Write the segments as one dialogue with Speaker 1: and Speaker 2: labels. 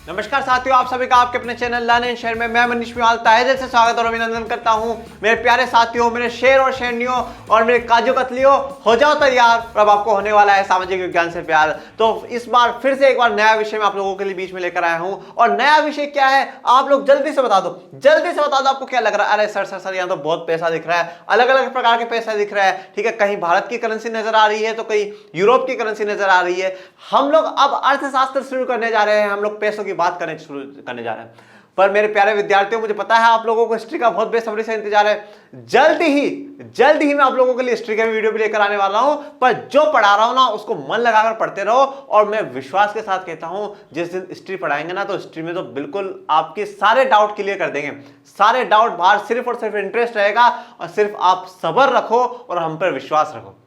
Speaker 1: नमस्कार साथियों, आप सभी का आपके अपने चैनल लर्न एंड शेयर में मैं मनीष मिवाल तहे दिल से स्वागत और अभिनंदन करता हूं। मेरे प्यारे साथियों, मेरे शेर और शेरनियों और मेरे काजू कतलियों, हो जाओ तैयार। और अब आपको होने वाला है सामाजिक विज्ञान से प्यार। तो इस बार फिर से एक बार नया विषय मैं आप लोगों के लिए बीच में लेकर आया हूं। और नया विषय क्या है आप लोग जल्दी से बता दो, आपको क्या लग रहा है। अरे सर यहाँ तो बहुत पैसा दिख रहा है, अलग अलग प्रकार के पैसा दिख रहा है। ठीक है, कहीं भारत की करेंसी नजर आ रही है तो कहीं यूरोप की करेंसी नजर आ रही है। हम लोग अब अर्थशास्त्र शुरू करने जा रहे हैं, हम लोग पैसों की बात शुरू करने जा रहे हैं। पर मेरे प्यारे विद्यार्थियों, मुझे पता है आप लोगों को हिस्ट्री का बहुत बेसब्री से इंतजार है। जल्द ही मैं आप लोगों के लिए हिस्ट्री का वीडियो भी लेकर आने वाला हूं। पर जो पढ़ा रहा हूं ना, उसको मन लगाकर पढ़ते रहो। और मैं विश्वास के साथ कहता हूं, जिस दिन हिस्ट्री पढ़ाएंगे ना, तो हिस्ट्री में तो बिल्कुल आपके सारे डाउट क्लियर कर देंगे। सारे डाउट बाहर, सिर्फ और सिर्फ इंटरेस्ट रहेगा और सिर्फ आप सब्र रखो और हम पर विश्वास रखो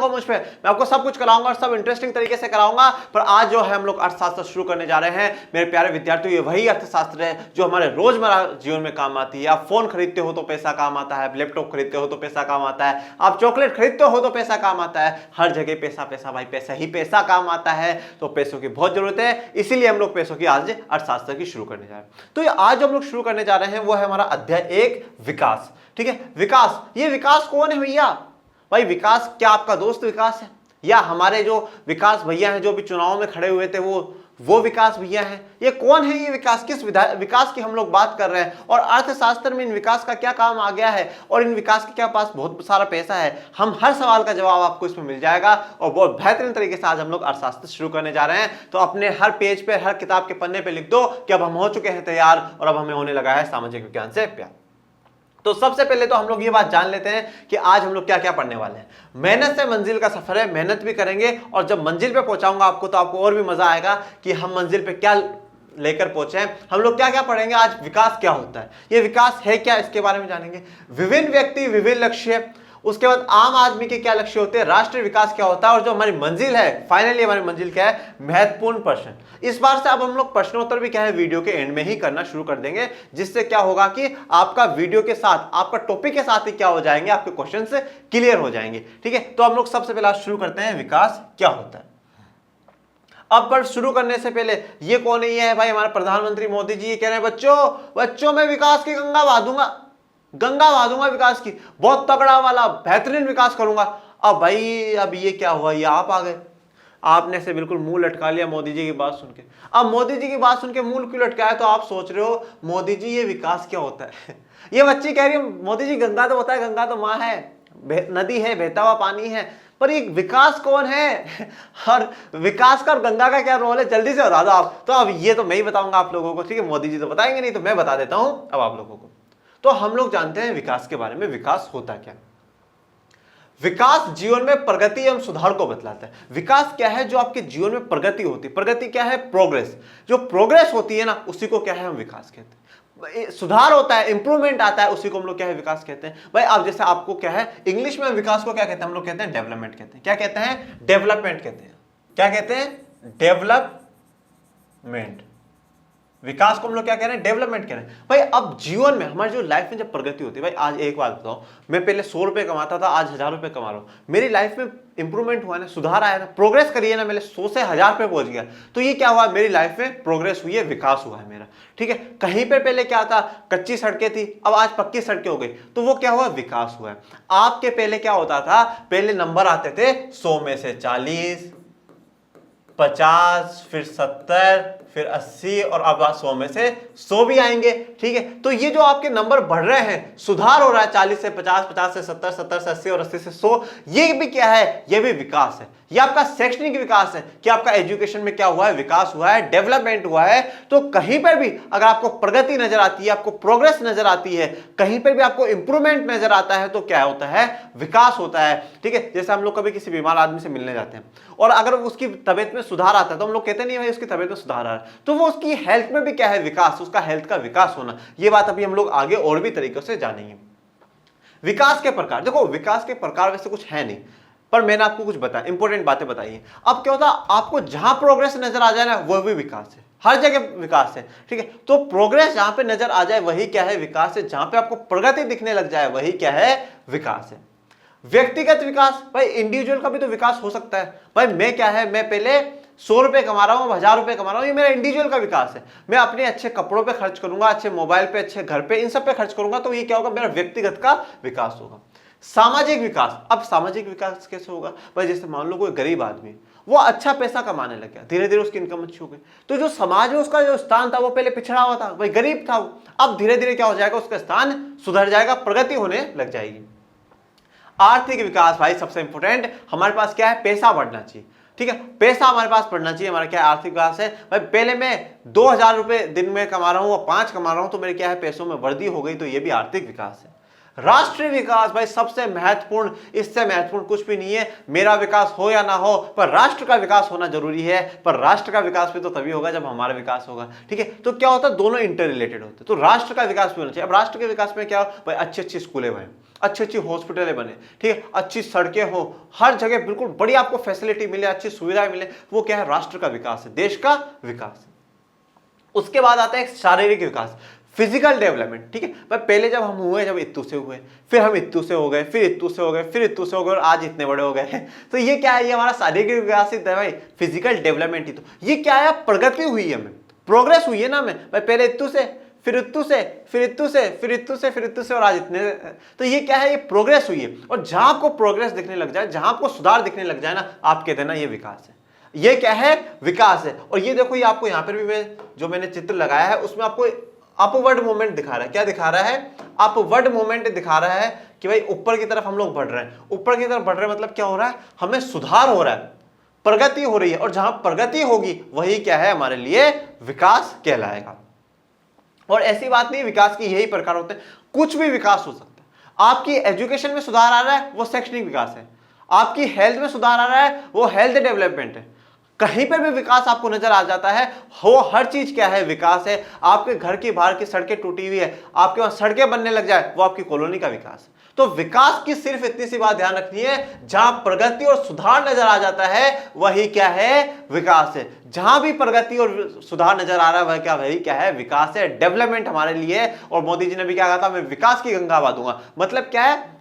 Speaker 1: मुझ पे। मैं आपको सब कुछ कराऊंगा और सब इंटरेस्टिंग तरीके से कराऊंगा। पर आज जो है हम लोग अर्थशास्त्र शुरू करने जा रहे हैं मेरे प्यारे विद्यार्थियों। ये वही अर्थशास्त्र है जो हमारे रोजमर्रा जीवन में काम आती है। आप फोन खरीदते हो तो पैसा काम आता है, लैपटॉप खरीदते हो तो पैसा काम आता है, आप चॉकलेट खरीदते हो तो पैसा काम आता है। हर जगह पैसा पैसा भाई, पैसा ही पैसा काम आता है। तो पैसों की बहुत जरूरत है, इसीलिए हम लोग पैसों की आज अर्थशास्त्र की शुरू करने जा रहे हैं। तो आज हम लोग शुरू करने जा रहे हैं वो है हमारा अध्याय 1 विकास। ठीक है, विकास। ये विकास कौन है भैया? भाई विकास क्या आपका दोस्त विकास है, या हमारे जो विकास भैया हैं जो भी चुनाव में खड़े हुए थे वो विकास भैया हैं? ये कौन है ये विकास? किस विकास की हम लोग बात कर रहे हैं? और अर्थशास्त्र में इन विकास का क्या काम आ गया है? और इन विकास के क्या पास बहुत सारा पैसा है? हम हर सवाल का जवाब आपको इसमें मिल जाएगा और बहुत बेहतरीन तरीके से आज हम लोग अर्थशास्त्र शुरू करने जा रहे हैं। तो अपने हर पेज पे, हर किताब के पन्ने पे लिख दो कि अब हम हो चुके हैं तैयार और अब हमें होने लगा है सामाजिक विज्ञान से प्यार। तो सबसे पहले तो हम लोग ये बात जान लेते हैं कि आज हम लोग क्या क्या पढ़ने वाले हैं। मेहनत से मंजिल का सफर है, मेहनत भी करेंगे और जब मंजिल पे पहुंचाऊंगा आपको तो आपको और भी मजा आएगा कि हम मंजिल पे क्या लेकर पहुंचे हैं। हम लोग क्या क्या पढ़ेंगे आज। विकास क्या होता है, ये विकास है क्या, इसके बारे में जानेंगे। विभिन्न व्यक्ति, विभिन्न लक्ष्य, उसके बाद आम आदमी के क्या लक्ष्य होते हैं, राष्ट्रीय विकास क्या होता है, और जो हमारी मंजिल है, फाइनली हमारी मंजिल क्या है, महत्वपूर्ण प्रश्न। इस बार से अब हम लोग प्रश्नोत्तर भी क्या है वीडियो के एंड में ही करना शुरू कर देंगे, जिससे क्या होगा कि आपका वीडियो के साथ, आपका टॉपिक के साथ ही क्या हो जाएंगे, आपके क्वेश्चन से क्लियर हो जाएंगे। ठीक है, तो हम लोग सबसे पहले शुरू करते हैं विकास क्या होता है। अब पर शुरू करने से पहले ये कौन है भाई? हमारे प्रधानमंत्री मोदी जी ये कह रहे हैं बच्चों मैं विकास की गंगा बहा दूंगा विकास की, बहुत तगड़ा वाला बेहतरीन विकास करूंगा। अब भाई अब ये क्या हुआ, ये आप आ गए, आपने से बिल्कुल मुंह लटका लिया मोदी जी की बात सुन के। अब मोदी जी की बात सुन के मुंह क्यों लटकाया? तो आप सोच रहे हो मोदी जी ये विकास क्या होता है? ये बच्ची कह रही है मोदी जी गंगा तो होता है, गंगा तो माँ है, नदी है, बहता हुआ पानी है, पर ये विकास कौन है? और विकास का और गंगा का क्या रोल है? जल्दी से बता दो आप। तो अब ये तो मैं ही बताऊंगा आप लोगों को, ठीक है, मोदी जी तो बताएंगे नहीं, तो मैं बता देता हूं अब आप लोगों को। तो हम लोग जानते हैं विकास के बारे में। विकास होता क्या? विकास जीवन में प्रगति एवं सुधार को बतलाता है। विकास क्या है? जो आपके जीवन में प्रगति होती है। प्रगति क्या है? प्रोग्रेस। जो प्रोग्रेस होती है ना, उसी को क्या है, हम विकास कहते हैं। सुधार होता है, इंप्रूवमेंट आता है, उसी को हम लोग क्या है, विकास कहते हैं। भाई अब जैसे आपको क्या है, इंग्लिश में विकास को क्या कहते हैं? हम लोग कहते हैं डेवलपमेंट कहते हैं। क्या कहते हैं? डेवलपमेंट कहते हैं। क्या कहते हैं? डेवलपमेंट। विकास को हम लोग क्या कह रहे हैं? डेवलपमेंट कह रहे हैं। भाई अब जीवन में, हमारी जो लाइफ में जब प्रगति होती है, भाई आज एक बात बताओ, मैं पहले 100 रुपए कमाता था, आज 1000 रुपए कमा रहा हूं, मेरी लाइफ में इंप्रूवमेंट हुआ ना, सुधार आया ना, प्रोग्रेस करी है ना, मैंने 100 से 1000 पे पहुंच गया। तो ये क्या हुआ? मेरी लाइफ में प्रोग्रेस हुई है, विकास हुआ है मेरा। ठीक है, कहीं पे पहले क्या था, कच्ची सड़कें थी, अब आज पक्की सड़कें हो गई, तो वो क्या हुआ? विकास हुआ है। आपके पहले क्या होता था? पहले नंबर आते थे 100 में से 40, 50, फिर 70, फिर 80 और अब 100 में से 100 भी आएंगे। ठीक है, तो ये जो आपके नंबर बढ़ रहे हैं, सुधार हो रहा है, 40 से 50, 50 से 70, 70 से 80 और 80 से 100, ये भी क्या है? ये भी विकास है। ये आपका शैक्षणिक विकास है कि आपका एजुकेशन में क्या हुआ है? विकास हुआ है, डेवलपमेंट हुआ है। तो कहीं पर भी अगर आपको प्रगति नजर आती है, आपको प्रोग्रेस नजर आती है, कहीं पर भी आपको इंप्रूवमेंट नजर आता है, तो क्या होता है? विकास होता है। ठीक है, जैसे हम लोग कभी किसी बीमार आदमी से मिलने जाते हैं और अगर उसकी तबियत में सुधार आता है तो हम लोग कहते नहीं भाई उसकी तबियत में सुधार आ रहा है, तो वो उसकी हेल्थ में भी क्या है? विकास, उसका हेल्थ का विकास होना। ये बात अभी हम लोग आगे और भी तरीकों से जानेंगे। विकास के प्रकार, देखो विकास के प्रकार वैसे कुछ है नहीं, पर मैंने आपको कुछ बताया, इंपॉर्टेंट बातें बताई। अब क्या होता है, आपको जहां प्रोग्रेस नजर आ जाए ना, वो भी विकास है। हर जगह विकास है। ठीक है, तो प्रोग्रेस जहां पे नजर आ जाए वही क्या है? विकास है। जहां पे आपको प्रगति दिखने लग जाए वही क्या है? विकास है। व्यक्तिगत विकास, भाई इंडिविजुअल का भी तो विकास हो सकता है। भाई मैं क्या है, मैं पहले 100 रुपए कमा रहा हूँ, 1000 रुपए कमा रहा हूँ, ये मेरा इंडिविजुअल का विकास है। मैं अपने अच्छे कपड़ों पे खर्च करूंगा, अच्छे मोबाइल पे, अच्छे घर पे, इन सब पे खर्च करूंगा, तो ये क्या होगा, मेरा व्यक्तिगत का विकास होगा। सामाजिक विकास, अब सामाजिक विकास कैसे होगा भाई, जैसे मान लो कोई गरीब आदमी, वो अच्छा पैसा कमाने लग गया, धीरे धीरे उसकी इनकम अच्छी हो गई, तो जो समाज में उसका जो स्थान था वो पहले पिछड़ा हुआ था, भाई गरीब था वो, अब धीरे धीरे क्या हो जाएगा, उसका स्थान सुधर जाएगा, प्रगति होने लग जाएगी। आर्थिक विकास भाई सबसे इंपॉर्टेंट, हमारे पास क्या है, पैसा बढ़ना चाहिए, ठीक है, पैसा हमारे पास बढ़ना चाहिए, हमारा क्या आर्थिक विकास है भाई। पहले मैं 2000 रुपए दिन में कमा रहा हूं और 5 कमा रहा हूं, तो मेरे क्या है, पैसों में वृद्धि हो गई, तो ये भी आर्थिक विकास है। राष्ट्रीय विकास भाई सबसे महत्वपूर्ण, इससे महत्वपूर्ण कुछ भी नहीं है, मेरा विकास हो या ना हो, पर राष्ट्र का विकास होना जरूरी है। पर राष्ट्र का विकास भी तो तभी होगा जब हमारा विकास होगा, ठीक है। तो क्या होता है, दोनों इंटर रिलेटेड होते हैं, तो राष्ट्र का विकास भी होना चाहिए। अब राष्ट्र के विकास में क्या हो भाई, अच्छी अच्छी स्कूलें बने, अच्छी अच्छी हॉस्पिटलें बने, ठीक है, अच्छी सड़कें हो, हर जगह बिल्कुल बड़ी आपको फैसिलिटी मिले, अच्छी सुविधाएं मिले, वो क्या है, राष्ट्र का विकास है, देश का विकास है। उसके बाद आता है शारीरिक विकास, फिजिकल डेवलपमेंट, ठीक है भाई। पहले जब हम हुए, जब इत्तू से हुए, फिर हम इत्तू से हो गए, फिर इत्तू से हो गए, फिर इत्तू से हो गए, और आज इतने बड़े हो गए तो ये क्या है, ये हमारा शारीरिक विकास ही है भाई, फिजिकल डेवलपमेंट ही। तो ये क्या है, प्रगति हुई है, हमें प्रोग्रेस हुई है ना हमें भाई, पहले इत्तू से, फिर इत्तू से, फिर इत्तू से, फिर इत्तू से, फिर इत्तू से, और आज इतने। तो ये क्या है, ये प्रोग्रेस हुई है। और जहां आपको प्रोग्रेस दिखने लग जाए, जहां आपको सुधार दिखने लग जाए ना, आप कहते हैं ना ये विकास है, ये क्या है, विकास है। और ये देखो, ये आपको यहां पर भी जो मैंने चित्र लगाया है उसमें आपको अपवर्ड मूवमेंट दिखा रहा है। क्या दिखा रहा है, अपवर्ड मूवमेंट दिखा रहा है कि भाई ऊपर की तरफ हम लोग बढ़ रहे हैं। ऊपर की तरफ बढ़ रहे हैं मतलब क्या हो रहा है, हमें सुधार हो रहा है, प्रगति हो रही है। और जहां प्रगति होगी वही क्या है, हमारे लिए विकास कहलाएगा। और ऐसी बात नहीं, विकास की यही प्रकार होते हैं, कुछ भी विकास हो सकता है। आपकी एजुकेशन में सुधार आ रहा है, वो शैक्षणिक विकास है। आपकी हेल्थ में सुधार आ रहा है, वो हेल्थ डेवलपमेंट है। कहीं पर भी विकास आपको नजर आ जाता है, वो हर चीज क्या है, विकास है। आपके घर की बाहर की सड़कें टूटी हुई है, आपके वहां सड़कें बनने लग जाए, वो आपकी कॉलोनी का विकास है। तो विकास की सिर्फ इतनी सी बात ध्यान रखनी है, जहां प्रगति और सुधार नजर आ जाता है वही क्या है, विकास है। जहां भी प्रगति और सुधार नजर आ रहा है वह क्या, वही क्या है, विकास है, डेवलपमेंट हमारे लिए। और मोदी जी ने भी क्या कहा था, मैं विकास की गंगा बहा दूंगा। मतलब क्या है,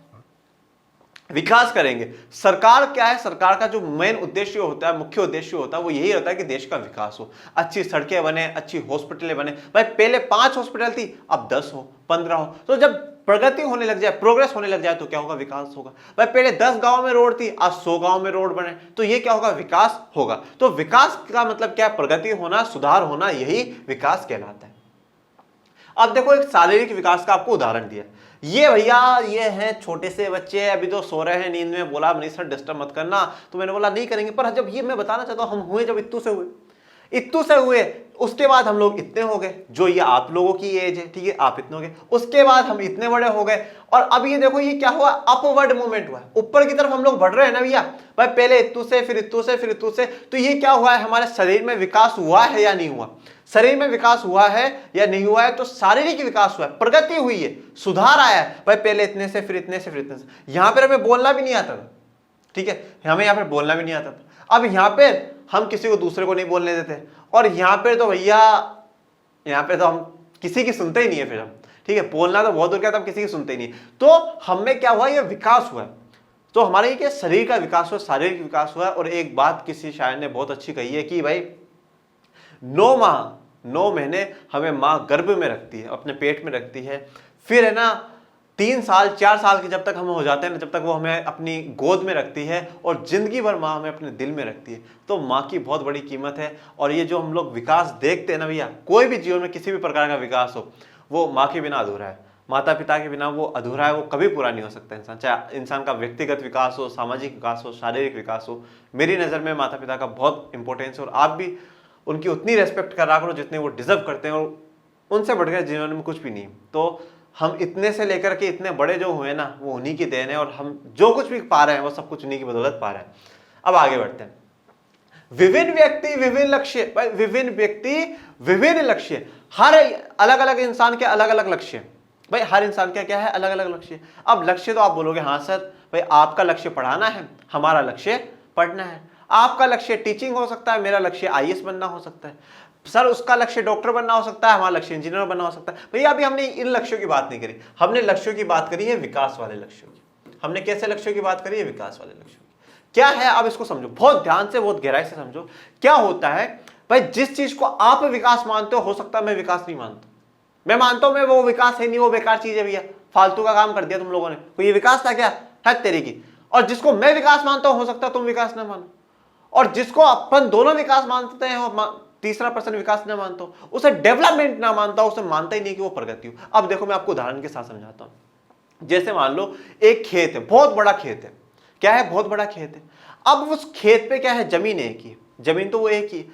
Speaker 1: विकास करेंगे। सरकार क्या है, सरकार का जो मेन उद्देश्य होता है, मुख्य उद्देश्य होता है, वो यही रहता है कि देश का विकास हो, अच्छी सड़कें बने, अच्छी हॉस्पिटलें बने। भाई पहले 5 हॉस्पिटल थी, अब 10 हो, 15 हो। तो जब प्रगति होने लग जाए, प्रोग्रेस होने लग जाए, तो क्या होगा, विकास होगा। भाई पहले 10 गांव में रोड थी, आज 100 गांव में रोड बने, तो ये क्या होगा, विकास होगा। तो विकास का मतलब क्या है, प्रगति होना, सुधार होना, यही विकास कहलाता है। अब देखो, एक शारीरिक विकास का आपको उदाहरण दिया। ये भैया, ये हैं छोटे से बच्चे, अभी तो सो रहे हैं नींद में, बोला मनीष सर डिस्टर्ब मत करना, तो मैंने बोला नहीं करेंगे। पर जब ये मैं बताना चाहता हूं, हम हुए जब इत्तू से हुए, इत्तू से हुए, उसके बाद हम लोग इतने हो गए, जो ये आप लोगों की एज है, ठीक है, आप इतने हो गए, उसके बाद हम इतने बड़े हो गए। और अब ये देखो, ये क्या हुआ, अपवर्ड मूवमेंट हुआ, ऊपर की तरफ हम लोग बढ़ रहे हैं ना भैया। भाई पहले इत्तू से, फिर इत्तू से, फिर इत्तू से। तो ये क्या हुआ है, हमारे शरीर में विकास हुआ है या नहीं हुआ, शरीर में विकास हुआ है या नहीं हुआ है। तो शारीरिक विकास हुआ है, प्रगति हुई है, सुधार आया है। भाई पहले इतने से, फिर इतने से, फिर इतने से। यहां पर हमें बोलना भी नहीं आता था, ठीक है, हमें यहां पर बोलना भी नहीं आता था। अब यहां पर हम किसी को दूसरे को नहीं बोलने देते, और यहां पे तो भैया, यहां पे तो हम किसी की सुनते ही नहीं है फिर हम, ठीक है, बोलना तो बहुत दूर का, तब किसी की सुनते ही नहीं। तो हमें क्या हुआ, ये विकास हुआ। तो हमारे ये क्या, शरीर का विकास हुआ, शारीरिक विकास हुआ। और एक बात किसी शायर ने बहुत अच्छी कही है कि भाई 9 महीने हमें माँ गर्भ में रखती है, अपने पेट में रखती है, फिर है ना 3 साल 4 साल के जब तक हम हो जाते हैं ना, जब तक वो हमें अपनी गोद में रखती है, और जिंदगी भर माँ हमें अपने दिल में रखती है। तो माँ की बहुत बड़ी कीमत है। और ये जो हम लोग विकास देखते हैं ना भैया, कोई भी जीवन में किसी भी प्रकार का विकास हो, वो माँ के बिना अधूरा है, माता पिता के बिना वो अधूरा है, वो कभी पूरा नहीं हो सकता इंसान। चाहे इंसान का व्यक्तिगत विकास हो, सामाजिक विकास हो, शारीरिक विकास हो, मेरी नज़र में माता पिता का बहुत इंपॉर्टेंस है। और आप भी उनकी उतनी रेस्पेक्ट करा करो जितने वो डिजर्व करते हैं, और उनसे बढ़कर जीवन में कुछ भी नहीं। तो हम इतने से लेकर के इतने बड़े जो हुए ना, वो उन्हीं की देन है, और हम जो कुछ भी पा रहे हैं वो सब कुछ उन्हीं की बदौलत पा रहे हैं। अब आगे बढ़ते हैं। विभिन्न व्यक्ति विभिन्न लक्ष्य, विभिन्न व्यक्ति विभिन्न लक्ष्य, हर अलग अलग इंसान के अलग अलग लक्ष्य। भाई हर इंसान का क्या है, अलग अलग लक्ष्य। अब लक्ष्य तो आप बोलोगे हाँ सर, भाई आपका लक्ष्य पढ़ाना है, हमारा लक्ष्य पढ़ना है। आपका लक्ष्य टीचिंग हो सकता है, मेरा लक्ष्य आईएएस बनना हो सकता है। सर उसका लक्ष्य डॉक्टर बनना हो सकता है, हमारा लक्ष्य इंजीनियर बनना हो सकता है। भैया अभी हमने इन लक्ष्यों की बात नहीं करी, हमने लक्ष्यों की बात करी है विकास वाले लक्ष्यों की। हमने कैसे लक्ष्यों की बात करी है, विकास वाले लक्ष्यों की। क्या है, अब इसको समझो बहुत ध्यान से, बहुत गहराई से समझो। क्या होता है भाई, जिस चीज को आप विकास मानते हो सकता है मैं विकास नहीं मानता। मैं मानता हूं मैं वो विकास है नहीं, वो बेकार चीज है भैया, फालतू का काम कर दिया तुम लोगों ने, तो ये विकास था क्या, है तेरी की। और जिसको मैं विकास मानता हूं हो सकता है तुम विकास ना मानो, और जिसको अपन दोनों विकास मानते हैं और तीसरा पर्सन विकास ना मानता हो, उसे डेवलपमेंट ना मानता हो, उसे मानता ही नहीं कि वो प्रगति हो। अब देखो मैं आपको उदाहरण के साथ समझाता हूं। जैसे मान लो एक खेत है, बहुत बड़ा खेत है, क्या है, बहुत बड़ा खेत है। अब उस खेत पे क्या है, जमीन एक ही, जमीन तो वो एक ही।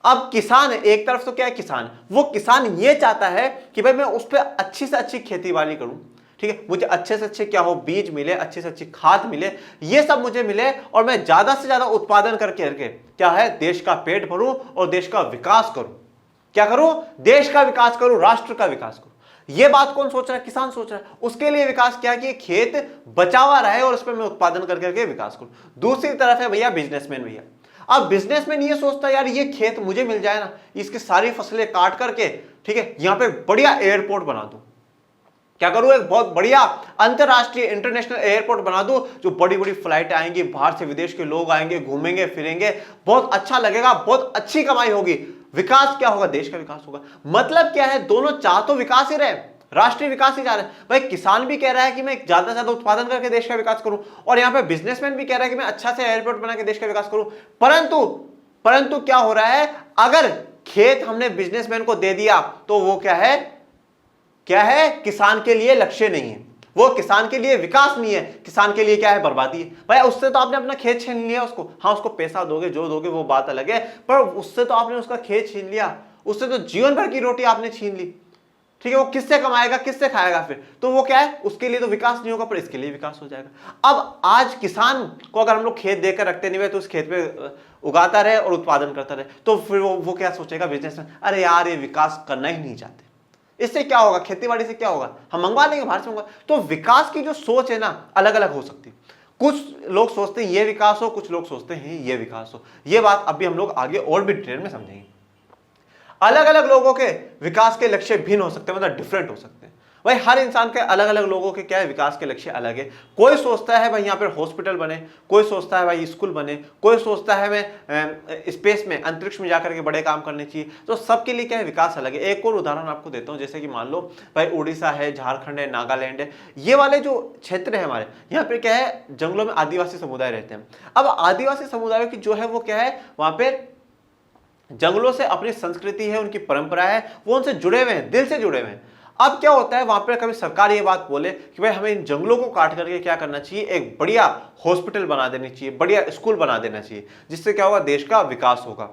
Speaker 1: अब किसान है, एक तरफ तो क्या है, किसान, वो किसान ये चाहता है कि भाई मैं उस पर अच्छी से अच्छी खेती बाड़ी करूं, ठीक है, मुझे अच्छे से अच्छे क्या हो, बीज मिले, अच्छे से अच्छी खाद मिले, ये सब मुझे मिले, और मैं ज्यादा से ज्यादा उत्पादन करके क्या है, देश का पेट भरूं और देश का विकास करूं। क्या करूं, देश का विकास करूं, राष्ट्र का विकास करूं। ये बात कौन सोच रहा है, किसान सोच रहा है। उसके लिए विकास क्या कि खेत बचा हुआ रहे और उस पर मैं उत्पादन करके विकास करूं। दूसरी तरफ है भैया बिजनेसमैन भैया। अब बिजनेसमैन ये सोचता है यार ये खेत मुझे मिल जाए ना, इसकी सारी फसलें काट करके, ठीक है, यहां पे बढ़िया एयरपोर्ट बना दूं। क्या करूं, एक बहुत बढ़िया अंतरराष्ट्रीय इंटरनेशनल एयरपोर्ट बना दूं, जो बड़ी बड़ी फ्लाइटें आएंगी, बाहर से विदेश के लोग आएंगे, घूमेंगे फिरेंगे, बहुत अच्छा लगेगा, बहुत अच्छी कमाई होगी। विकास क्या होगा, देश का विकास होगा। मतलब क्या है, दोनों चाह तो विकास ही रहे, राष्ट्रीय विकास ही जा रहे हैं। भाई किसान भी कह रहा है कि मैं ज्यादा से ज्यादा उत्पादन करके देश का विकास करूं, और यहां पे बिजनेसमैन भी कह रहा है कि मैं अच्छा से एयरपोर्ट बना के देश का विकास करूं। परंतु क्या हो रहा है, अगर खेत हमने बिजनेसमैन को दे दिया तो वो क्या है, किसान के लिए लक्ष्य नहीं है, वो किसान के लिए विकास नहीं है, किसान के लिए क्या है, बर्बादी है। भाई उससे तो आपने अपना खेत छीन लिया उसको, हाँ उसको पैसा दोगे जो दोगे वो बात अलग है, पर उससे तो आपने उसका खेत छीन लिया, उससे तो जीवन भर की रोटी आपने छीन ली, ठीक है। वो किससे कमाएगा, किससे खाएगा फिर, तो वो क्या है, उसके लिए तो विकास नहीं होगा, पर इसके लिए विकास हो जाएगा। अब आज किसान को अगर हम लोग खेत देकर रखते नहीं हुए तो उस खेत पे उगाता रहे और उत्पादन करता रहे, तो फिर वो क्या सोचेगा बिजनेसमैन, अरे यार ये विकास करना ही नहीं चाहते, इससे क्या होगा, खेतीबाड़ी से क्या होगा, हम मंगवा लेंगे बाहर से मंगवा। तो विकास की जो सोच है ना अलग अलग हो सकती है। कुछ लोग सोचते हैं ये विकास हो, कुछ लोग सोचते हैं ये विकास हो। ये बात अभी हम लोग आगे और भी डिटेल में समझेंगे। अलग अलग लोगों के विकास के लक्ष्य भिन्न हो सकते हैं, मतलब डिफरेंट हो सकते हैं। भाई हर इंसान के अलग अलग लोगों के क्या है, विकास के लक्ष्य अलग है। कोई सोचता है भाई यहाँ पर हॉस्पिटल बने, कोई सोचता है भाई स्कूल बने, कोई सोचता है मैं स्पेस में, अंतरिक्ष में जाकर के बड़े काम करने चाहिए। तो सबके लिए क्या है, विकास अलग है। एक और उदाहरण आपको देता हूँ, जैसे कि मान लो भाई उड़ीसा है, झारखंड है, नागालैंड है, ये वाले जो क्षेत्र है हमारे यहाँ पे क्या है, जंगलों में आदिवासी समुदाय रहते हैं। अब आदिवासी समुदायों की जो है वो क्या है, वहां पे जंगलों से अपनी संस्कृति है, उनकी परंपरा है, वो उनसे जुड़े हुए हैं, दिल से जुड़े हुए हैं। अब क्या होता है, वहां पर कभी सरकार ये बात बोले कि भाई हमें इन जंगलों को काट करके क्या करना चाहिए, एक बढ़िया हॉस्पिटल बना देनी चाहिए, बढ़िया स्कूल बना देना चाहिए, जिससे क्या होगा, देश का विकास होगा।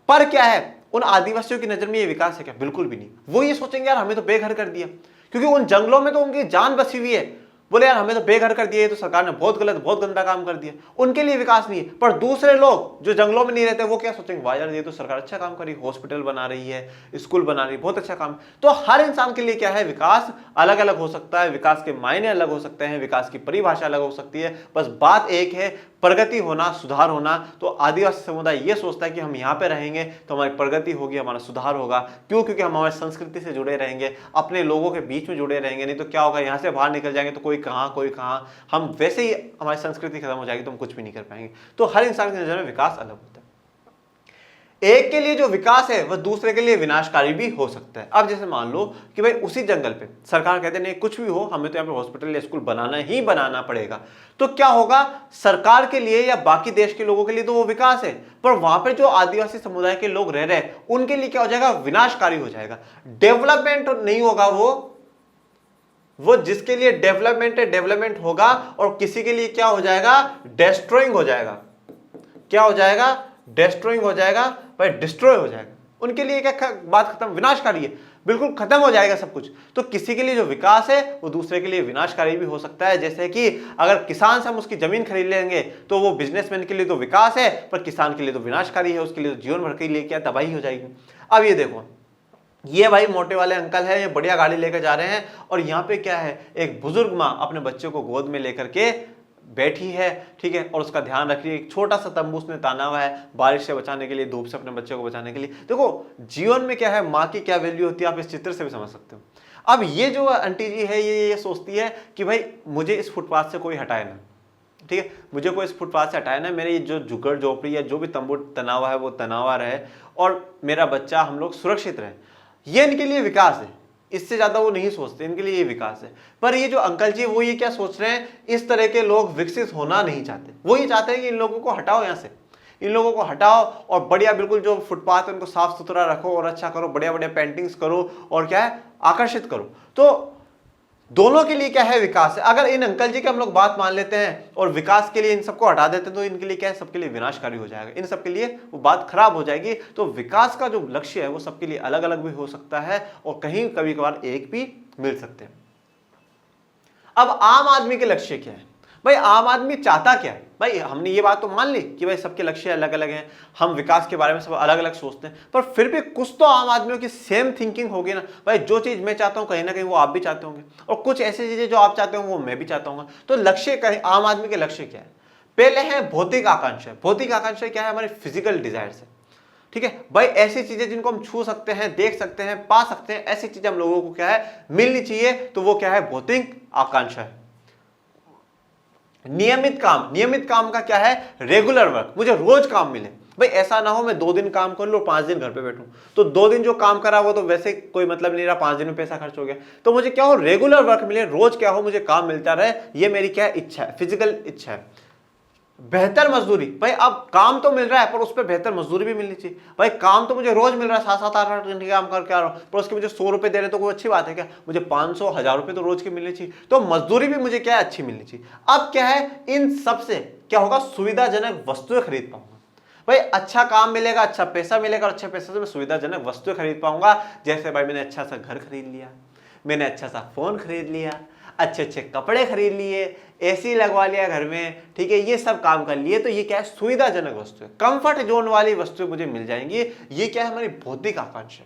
Speaker 1: पर क्या है, उन आदिवासियों की नजर में ये विकास है क्या, बिल्कुल भी नहीं। वो ये सोचेंगे यार हमें तो बेघर कर दिया, क्योंकि उन जंगलों में तो उनकी जान बसी हुई है। बोले यार हमें तो बेघर कर दिया, तो सरकार ने बहुत गलत, बहुत गंदा काम कर दिया। उनके लिए विकास नहीं है। पर दूसरे लोग जो जंगलों में नहीं रहते वो क्या सोचेंगे, वाह यार ये तो सरकार अच्छा काम कर रही है, हॉस्पिटल बना रही है, स्कूल बना रही है, बहुत अच्छा काम। तो हर इंसान के लिए क्या है, विकास अलग अलग हो सकता है, विकास के मायने अलग हो सकते हैं, विकास की परिभाषा अलग हो सकती है। बस बात एक है, प्रगति होना, सुधार होना। तो आदिवासी समुदाय ये सोचता है कि हम यहाँ पे रहेंगे तो हमारी प्रगति होगी, हमारा सुधार होगा। क्यों, क्योंकि हम हमारी संस्कृति से जुड़े रहेंगे, अपने लोगों के बीच में जुड़े रहेंगे। नहीं तो क्या होगा, यहाँ से बाहर निकल जाएंगे तो कोई कहाँ कोई कहाँ, हम वैसे ही हमारी संस्कृति खत्म हो जाएगी तो हम कुछ भी नहीं कर पाएंगे। तो हर इंसान की नजर में विकास अलग होता है। एक के लिए जो विकास है वह दूसरे के लिए विनाशकारी भी हो सकता है। अब जैसे मान लो कि भाई उसी जंगल पे सरकार कहते नहीं कुछ भी हो, हमें तो यहाँ पे हॉस्पिटल या स्कूल बनाना ही बनाना पड़ेगा। तो क्या होगा, सरकार के लिए या बाकी देश के लोगों के लिए तो वो विकास है, पर वहां पर जो आदिवासी समुदाय के लोग रह रहे हैं उनके लिए क्या हो जाएगा, विनाशकारी हो जाएगा। डेवलपमेंट नहीं होगा, वो जिसके लिए डेवलपमेंट है डेवलपमेंट होगा, और किसी के लिए क्या हो जाएगा, डेस्ट्रॉइंग हो जाएगा। क्या हो जाएगा, डेस्ट्रॉइंग हो जाएगा, भाई डिस्ट्रॉय हो जाएगा। उनके लिए क्या बात खत्म, विनाशकारी है, बिल्कुल खत्म हो जाएगा सब कुछ। तो किसी के लिए जो विकास है वो दूसरे के लिए विनाशकारी भी हो सकता है। जैसे कि अगर किसान से हम उसकी जमीन खरीद लेंगे तो वो बिजनेसमैन के लिए तो विकास है, पर किसान के लिए तो विनाशकारी है, उसके लिए तो जीवन भर के लिए क्या तबाही हो जाएगी। अब ये देखो, ये भाई मोटे वाले अंकल है, ये बढ़िया गाड़ी लेकर जा रहे हैं, और यहाँ पे क्या है, एक बुजुर्ग माँ अपने बच्चे को गोद में लेकर के बैठी है, ठीक है, और उसका ध्यान रख रही है। एक छोटा सा तंबू उसने ताना हुआ है बारिश से बचाने के लिए, धूप से अपने बच्चे को बचाने के लिए। देखो जीवन में क्या है, माँ की क्या वैल्यू होती है, आप इस चित्र से भी समझ सकते हो। अब ये जो आंटी जी है ये सोचती है कि भाई मुझे इस फुटपाथ से कोई हटाए ना, ठीक है, मुझे कोई इस फुटपाथ से हटाया ना, मेरे ये जो झुग्गड़ झोपड़ी या जो भी तंबू तना हुआ है वो तना हुआ रहे और मेरा बच्चा, हम लोग सुरक्षित रहे, ये इनके लिए विकास है। इससे ज्यादा वो नहीं सोचते, इनके लिए ये विकास है। पर ये जो अंकल जी, वो ये क्या सोच रहे हैं, इस तरह के लोग विकसित होना नहीं चाहते। वो ये चाहते हैं कि इन लोगों को हटाओ यहाँ से, इन लोगों को हटाओ और बढ़िया बिल्कुल जो फुटपाथ है उनको साफ सुथरा रखो और अच्छा करो, बढ़िया बढ़िया पेंटिंग्स करो और क्या है, आकर्षित करो। तो दोनों के लिए क्या है, विकास है। अगर इन अंकल जी की हम लोग बात मान लेते हैं और विकास के लिए इन सबको हटा देते हैं तो इनके लिए क्या है, सबके लिए विनाशकारी हो जाएगा, इन सबके लिए वो बात खराब हो जाएगी। तो विकास का जो लक्ष्य है वो सबके लिए अलग अलग भी हो सकता है और कहीं कभी कभार एक भी मिल सकते हैं। अब आम आदमी के लक्ष्य क्या है भाई, आम आदमी चाहता क्या है भाई, हमने ये बात तो मान ली कि भाई सबके लक्ष्य अलग अलग हैं, हम विकास के बारे में सब अलग अलग सोचते हैं, पर फिर भी कुछ तो आम आदमियों की सेम थिंकिंग होगी ना भाई। जो चीज मैं चाहता हूं कहीं ना कहीं वो आप भी चाहते होंगे और कुछ ऐसी चीजें जो आप चाहते होंगे वो मैं भी चाहता हूँ। तो लक्ष्य कहीं आम आदमी के लक्ष्य क्या है, पहले है भौतिक आकांक्षा। भौतिक आकांक्षा क्या है, हमारे फिजिकल डिजायर्स है, ठीक है भाई। ऐसी चीजें जिनको हम छू सकते हैं, देख सकते हैं, पा सकते हैं, ऐसी चीजें हम लोगों को क्या है, मिलनी चाहिए। तो वो क्या है, भौतिक आकांक्षा है। नियमित काम, नियमित काम का क्या है, रेगुलर वर्क, मुझे रोज काम मिले भाई। ऐसा ना हो मैं 2 दिन काम कर लूं, 5 दिन घर पे बैठूं, तो 2 दिन जो काम करा वो तो वैसे कोई मतलब नहीं रहा, 5 दिन में पैसा खर्च हो गया। तो मुझे क्या हो, रेगुलर वर्क मिले, रोज क्या हो, मुझे काम मिलता रहे, ये मेरी क्या है, इच्छा है, फिजिकल इच्छा है। बेहतर मजदूरी भाई, अब काम तो मिल रहा है पर उस पर बेहतर मजदूरी भी मिलनी चाहिए भाई। काम तो मुझे रोज मिल रहा है, 7-8 घंटे काम करके आ रहा हूं, पर उसके मुझे 100 रुपए दे रहे तो कोई अच्छी बात है क्या, मुझे 500-1000 रुपए तो रोज के मिलने चाहिए। तो मजदूरी भी मुझे क्या है, अच्छी मिलनी चाहिए। अब क्या है, इन सबसे क्या होगा, सुविधाजनक वस्तुएं खरीद पाऊंगा भाई। अच्छा काम मिलेगा, अच्छा पैसा मिलेगा और अच्छे पैसे से मैं सुविधाजनक वस्तुएं खरीद पाऊंगा। जैसे भाई मैंने अच्छा सा घर खरीद लिया, मैंने अच्छा सा फोन खरीद लिया, अच्छे अच्छे कपड़े खरीद लिए, एसी लगवा लिया घर में, ठीक है, ये सब काम कर लिए। तो ये क्या है, सुविधाजनक वस्तु है, कंफर्ट जोन वाली वस्तुएं मुझे मिल जाएंगी। ये क्या है, हमारी भौतिक आकांक्षा,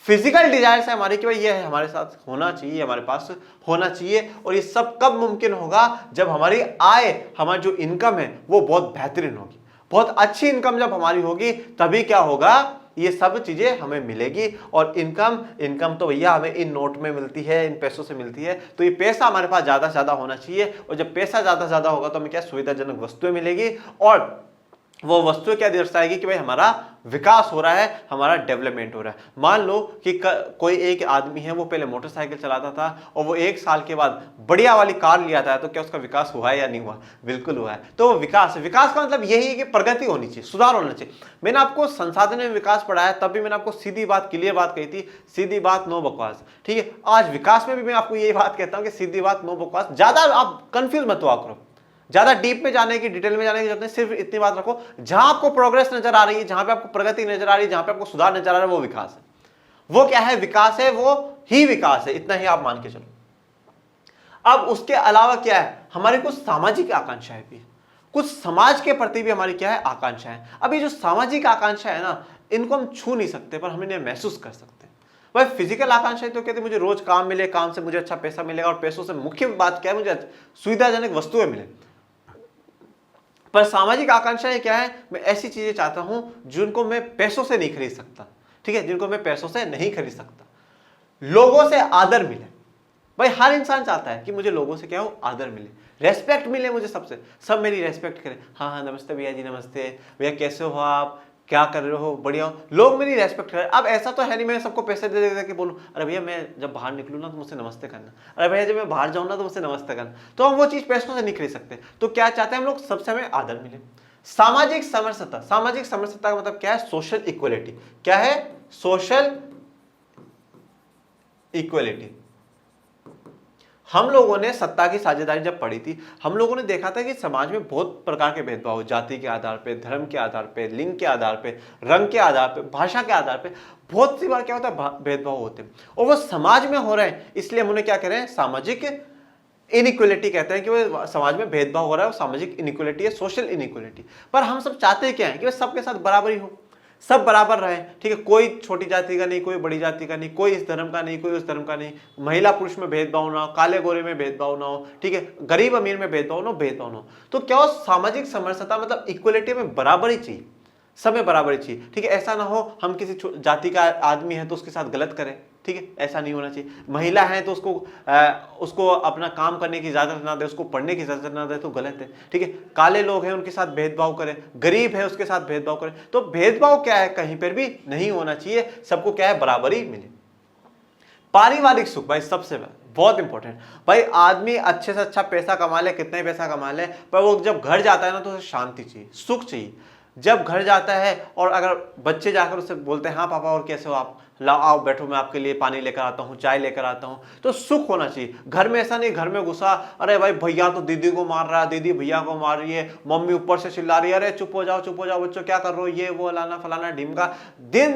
Speaker 1: फिजिकल डिजायर्स है हमारी कि भाई ये है, हमारे साथ होना चाहिए, हमारे पास होना चाहिए। और ये सब कब मुमकिन होगा, जब हमारी आय, हमारी जो इनकम है वो बहुत बेहतरीन होगी, बहुत अच्छी इनकम जब हमारी होगी तभी क्या होगा, ये सब चीजें हमें मिलेगी। और इनकम तो भैया हमें इन नोट में मिलती है, इन पैसों से मिलती है। तो ये पैसा हमारे पास ज्यादा से ज्यादा होना चाहिए और जब पैसा ज्यादा से ज्यादा होगा तो हमें क्या, सुविधाजनक वस्तुएं मिलेगी और वो वस्तु क्या दर्शाएगी कि भाई हमारा विकास हो रहा है, हमारा डेवलपमेंट हो रहा है। मान लो कि कोई एक आदमी है, वो पहले मोटरसाइकिल चलाता था और वो 1 साल के बाद बढ़िया वाली कार लिया था, तो क्या उसका विकास हुआ है या नहीं हुआ, बिल्कुल हुआ है। तो विकास है, विकास का मतलब यही है कि प्रगति होनी चाहिए, सुधार होना चाहिए। मैंने आपको संसाधन में विकास पढ़ाया, तब भी मैंने आपको सीधी बात, क्लियर बात कही थी, सीधी बात नो बकवास, ठीक है। आज विकास में भी मैं आपको यही बात कहता हूं कि सीधी बात नो बकवास। ज्यादा आप कंफ्यूज मत हुआ करो, ज्यादा डीप में जाने की, डिटेल में जाने की जरूरत नहीं, सिर्फ इतनी बात रखो, जहां आपको प्रोग्रेस नजर आ रही है, जहां पे आपको प्रगति नजर आ रही है, जहां पे आपको सुधार नजर आ रहा है, वो विकास है। वो क्या है, विकास है, वो ही विकास है, इतना ही आप मान के चलो। अब उसके अलावा क्या है, हमारी कुछ सामाजिक आकांक्षाएं भी है, कुछ समाज के प्रति भी हमारी क्या है, आकांक्षा है। अब ये जो सामाजिक आकांक्षा है ना, इनको हम छू नहीं सकते पर हम इन्हें महसूस कर सकते हैं भाई। फिजिकल आकांक्षाएं तो कहते मुझे रोज काम मिले, काम से मुझे अच्छा पैसा मिलेगा और पैसों से मुख्य बात क्या है, मुझे सुविधाजनक वस्तुएं मिले। पर सामाजिक आकांक्षाएं क्या है, मैं ऐसी चीजें चाहता हूं जिनको मैं पैसों से नहीं खरीद सकता, ठीक है, जिनको मैं पैसों से नहीं खरीद सकता। लोगों से आदर मिले भाई, हर इंसान चाहता है कि मुझे लोगों से क्या हो, आदर मिले, रेस्पेक्ट मिले मुझे, सबसे सब मेरी रेस्पेक्ट करें। हाँ हाँ नमस्ते भैया जी, नमस्ते भैया, कैसे हो आप, क्या कर रहे हो, बढ़िया हो, लोग मेरी रेस्पेक्ट करें। अब ऐसा तो है नहीं मैं सबको पैसे दे दे के बोलूं, अरे भैया मैं जब बाहर निकलूं ना तो मुझसे नमस्ते करना, अरे भैया जब मैं बाहर जाऊं ना तो मुझसे नमस्ते करना। तो हम वो चीज पैसों से नहीं खरीद सकते। तो क्या चाहते हैं हम लोग, सबसे हमें आदर मिले। सामाजिक समरसता, सामाजिक समरसता का मतलब क्या है, सोशल इक्वलिटी। क्या है, सोशल इक्वलिटी। हम लोगों ने सत्ता की साझेदारी जब पढ़ी थी, हम लोगों ने देखा था कि समाज में बहुत प्रकार के भेदभाव, जाति के आधार पे, धर्म के आधार पे, लिंग के आधार पे, रंग के आधार पे, भाषा के आधार पे, बहुत सी बार क्या होता है, भेदभाव होते हैं और वो समाज में हो रहे हैं। इसलिए हम उन्हें क्या कह रहे हैं, सामाजिक इनइक्वलिटी कहते हैं कि वो समाज में भेदभाव हो रहा है, वो सामाजिक इनइक्वलिटी है, सोशल इनइक्वलिटी। पर हम सब चाहते क्या है कि सबके साथ बराबरी हो, सब बराबर रहे, ठीक है, कोई छोटी जाति का नहीं, कोई बड़ी जाति का नहीं, कोई इस धर्म का नहीं, कोई उस धर्म का नहीं, महिला पुरुष में भेदभाव ना हो, काले गोरे में भेदभाव ना हो, ठीक है, गरीब अमीर में भेदभाव ना हो, भेदभाव ना हो। तो क्या हो, सामाजिक समरसता मतलब इक्वलिटी में बराबरी चाहिए, सब में बराबरी चाहिए, ठीक है। ऐसा ना हो हम किसी जाति का आदमी है तो उसके साथ गलत करें, ठीक है, ऐसा नहीं होना चाहिए। महिला है तो उसको अपना काम करने की इजाजत ना दे, उसको पढ़ने की इजाजत ना दे तो गलत है, ठीक है। काले लोग हैं उनके साथ भेदभाव करें, गरीब है उसके साथ भेदभाव करें, तो भेदभाव क्या है कहीं पर भी नहीं होना चाहिए, सबको क्या है बराबरी मिले। पारिवारिक सुख भाई सबसे बहुत इंपॉर्टेंट। भाई आदमी अच्छे से अच्छा पैसा कमा ले, कितना ही पैसा कमा ले, पर वो जब घर जाता है ना तो उसे शांति चाहिए, सुख चाहिए। जब घर जाता है और अगर बच्चे जाकर उससे बोलते हैं हाँ पापा और कैसे हो आप, लाओ आओ बैठो मैं आपके लिए पानी लेकर आता हूँ, चाय लेकर आता हूँ, तो सुख होना चाहिए। घर में ऐसा नहीं, घर में गुस्सा, अरे भाई भैया तो दीदी को मार रहा है, दीदी भैया को मार रही है, मम्मी ऊपर से चिल्ला रही है, अरे चुप हो जाओ बच्चों क्या कर रहे हो, ये वो लाना फलाना ढिमका, दिन